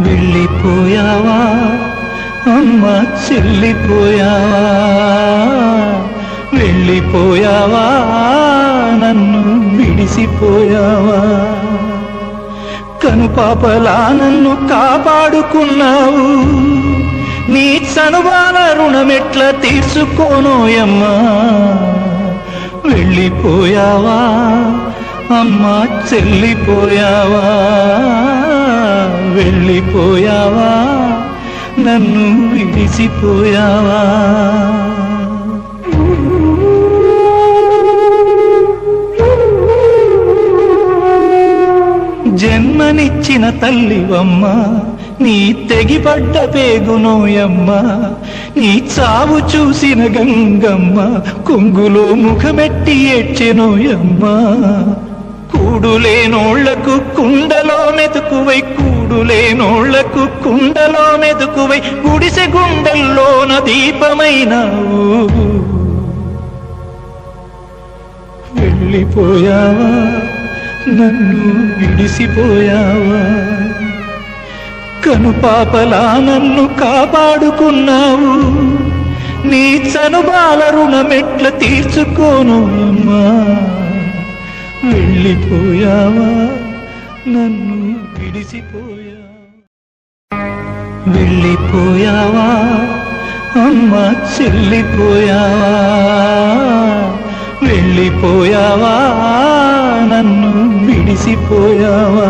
వెళ్ళిపోయావా అమ్మ చెల్లిపోయావా, వెళ్ళిపోయావా నన్ను విడిసిపోయావా. కనుపాపలా నన్ను కాపాడుకున్నావు, నీ చనుబాల రుణమెట్ల తీర్చుకోనోయమ్మా. వెళ్ళిపోయావా అమ్మా చెల్లిపోయావా, వెళ్ళిపోయావా నన్ను విడిసిపోయావా. జన్మనిచ్చిన తల్లివమ్మ, నీ తెగిపడ్డ పేగునోయమ్మ. నీ చావు చూసిన గంగమ్మ కొంగులో ముఖమెట్టి ఏడ్చెనోయమ్మ. కూడులేనోళ్లకు కుండలో మెతుకువై, కూడులేనోళ్లకు కుండలో మెతుకువై, గుడిసె గుండెల్లోన దీపమైనావు. వెళ్ళిపోయావా నన్ను విడిసిపోయావా. కనుపాపలా నన్ను కాపాడుకున్నావు, నీ చనుబాల రుణమెట్ల తీర్చుకోను అమ్మా. వెళ్ళిపోయావా నన్ను విడిసిపోయావా. వెళ్ళిపోయావా అమ్మా చెల్లిపోయావా, వెళ్ళిపోయావా నన్ను విడిసిపోయావా.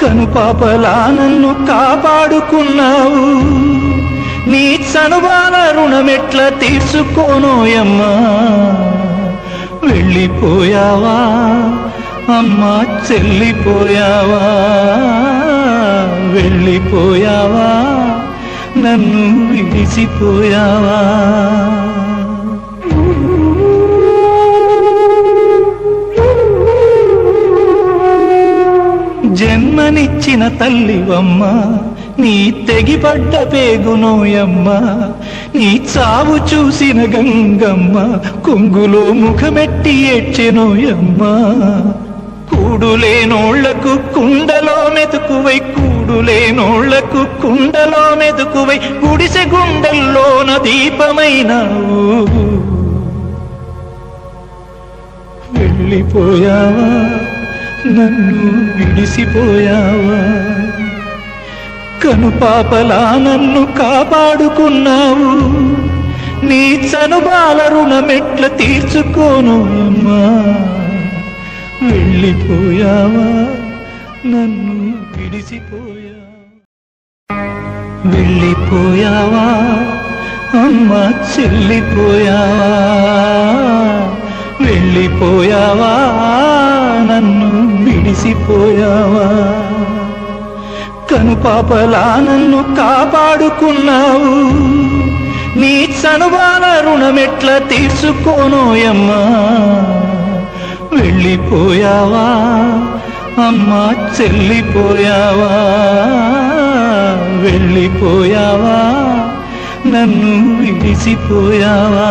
కనుపాపలా నన్ను కాపాడుకున్నావు, నీ చనుబాల రుణమెట్ల తీర్చుకోనోయమ్మా. వెళ్ళిపోయావా అమ్మా చెల్లిపోయావా, వెళ్ళిపోయావా నన్ను విడిసిపోయావా. జన్మనిచ్చిన తల్లివమ్మ, నీ తెగిపడ్డ పేగునోయమ్మ. నీ చావు చూసిన గంగమ్మ కొంగులో ముఖమెట్టి ఏడ్చెనోయమ్మ. కూడులేనోళ్లకు కుండలో మెతుకువై, కూడులేనోళ్లకు కుండలో మెతుకువై, గుడిసె గుండెల్లోన దీపమైనావు. వెళ్ళిపోయావా నన్ను విడిసిపోయావా. కనుపాపలా నన్ను కాపాడుకున్నావు, నీ చనుబాల రుణమెట్ల తీర్చుకోను అమ్మా. వెళ్ళిపోయావా నన్ను విడిసిపోయావా. వెళ్ళిపోయావా అమ్మా చెల్లిపోయావా, వెళ్ళిపోయావా నన్ను విడిసిపోయావా. కనుపాపలా నన్ను కాపాడుకున్నావు, నీ చనుబాల రుణమెట్ల తీర్చుకోనోయమ్మా. వెళ్ళిపోయావా అమ్మా చెల్లిపోయావా, వెళ్ళిపోయావా నన్ను విడిసిపోయావా.